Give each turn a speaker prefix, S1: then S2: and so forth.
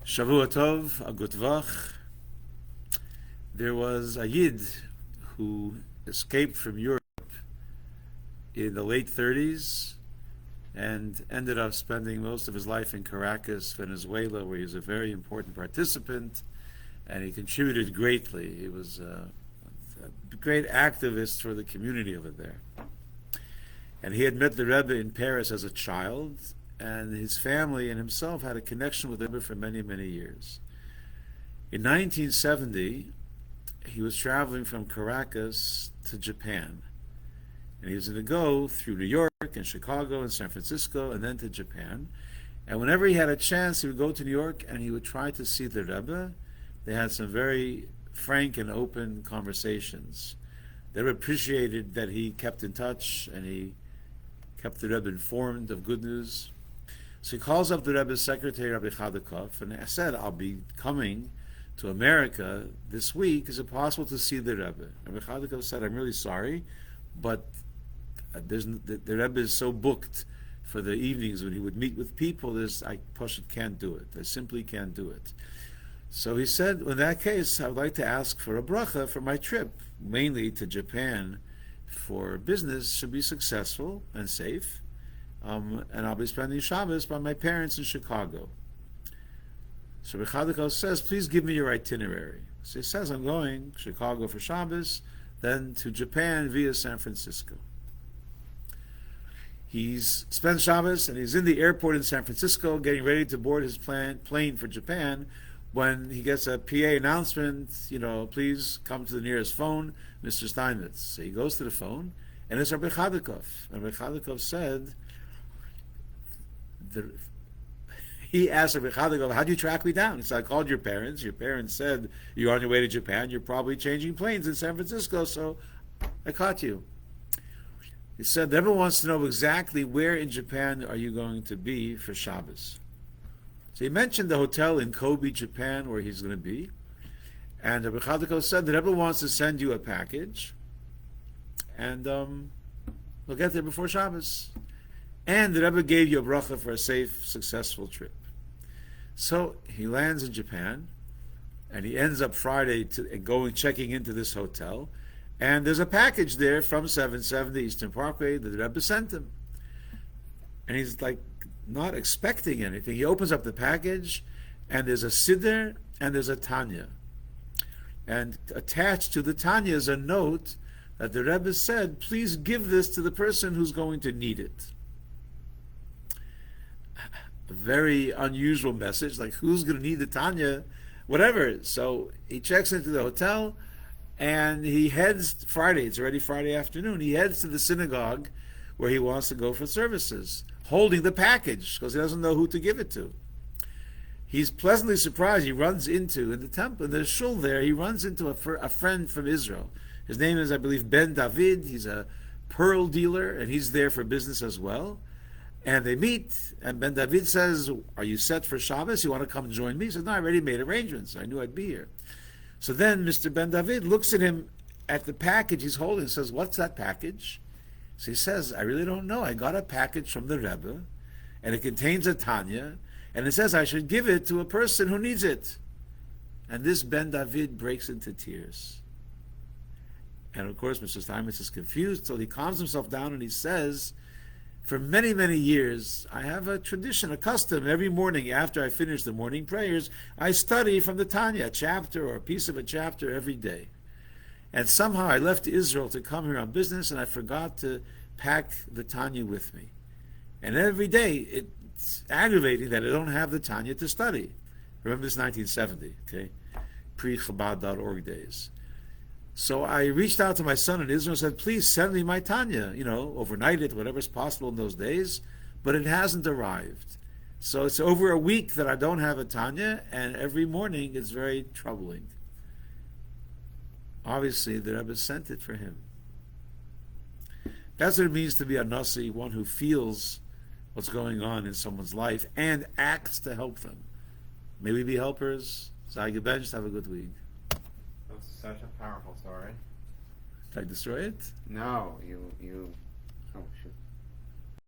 S1: Shavua Tov, a good vach. There was a Yid who escaped from Europe in the late 30s and ended up spending most of his life in Caracas, Venezuela, where he was a very important participant and he contributed greatly. He was a great activist for the community over there. And he had met the Rebbe in Paris as a child, and his family and himself had a connection with the Rebbe for many, many years. In 1970, he was traveling from Caracas to Japan. And he was going to go through New York and Chicago and San Francisco and then to Japan. And whenever he had a chance, he would go to New York and he would try to see the Rebbe. They had some very frank and open conversations. The Rebbe appreciated that he kept in touch and he kept the Rebbe informed of good news. So he calls up the Rebbe's secretary, Rabbi Chadakov, and I said, I'll be coming to America this week. Is it possible to see the Rebbe? Rabbi Chadakov said, I'm really sorry, but the Rebbe is so booked for the evenings when he would meet with people, I can't do it. I simply can't do it. So he said, in that case, I would like to ask for a bracha for my trip, mainly to Japan, for business, should be successful and safe. And I'll be spending Shabbos by my parents in Chicago. So Rabbi says, please give me your itinerary. So he says, I'm going Chicago for Shabbos, then to Japan via San Francisco. He's spent Shabbos and he's in the airport in San Francisco getting ready to board his plane for Japan when he gets a PA announcement, please come to the nearest phone, Mr. Steinmetz. So he goes to the phone and it's Rabbi Chadakov. And Rabbi Chadakov said, he asked Rabbi Chadakov, how do you track me down? He said, I called your parents. Your parents said, you're on your way to Japan. You're probably changing planes in San Francisco, so I caught you. He said, everyone wants to know exactly where in Japan are you going to be for Shabbos. So he mentioned the hotel in Kobe, Japan, where he's going to be. And Rabbi Chadakov said that everyone wants to send you a package. And we'll get there before Shabbos. And the Rebbe gave you a bracha for a safe, successful trip. So he lands in Japan, and he ends up Friday checking into this hotel, and there's a package there from 770 Eastern Parkway that the Rebbe sent him. And he's not expecting anything. He opens up the package, and there's a siddur and there's a Tanya. And attached to the Tanya is a note that the Rebbe said, please give this to the person who's going to need it. A very unusual message, who's going to need the Tanya, whatever. So he checks into the hotel and he heads Friday, it's already Friday afternoon, he heads to the synagogue where he wants to go for services, holding the package because he doesn't know who to give it to. He's pleasantly surprised. He runs into, in the temple, in the shul there, he runs into a friend from Israel. His name is, I believe, Ben David. He's a pearl dealer and he's there for business as well. And they meet, and Ben David says, are you set for Shabbos? You want to come join me? He says, no, I already made arrangements. I knew I'd be here. So then Mr. Ben David looks at him at the package he's holding and says, what's that package? So he says, I really don't know. I got a package from the Rebbe, and it contains a Tanya, and it says I should give it to a person who needs it. And this Ben David breaks into tears. And of course, Mr. Steinmetz is confused, so he calms himself down and he says, for many, many years, I have a tradition, a custom. Every morning after I finish the morning prayers, I study from the Tanya, a chapter or a piece of a chapter every day. And somehow I left Israel to come here on business, and I forgot to pack the Tanya with me. And every day, it's aggravating that I don't have the Tanya to study. Remember this 1970, okay? Pre-Chabad.org days. So I reached out to my son in Israel and said, please send me my Tanya, overnight it, whatever's possible in those days, but it hasn't arrived. So it's over a week that I don't have a Tanya, and every morning it's very troubling. Obviously, the Rebbe sent it for him. That's what it means to be a Nasi, one who feels what's going on in someone's life and acts to help them. May we be helpers. Zai gebenched, have a good week.
S2: Such a powerful story.
S1: Did I destroy it?
S2: No, you. Oh shoot.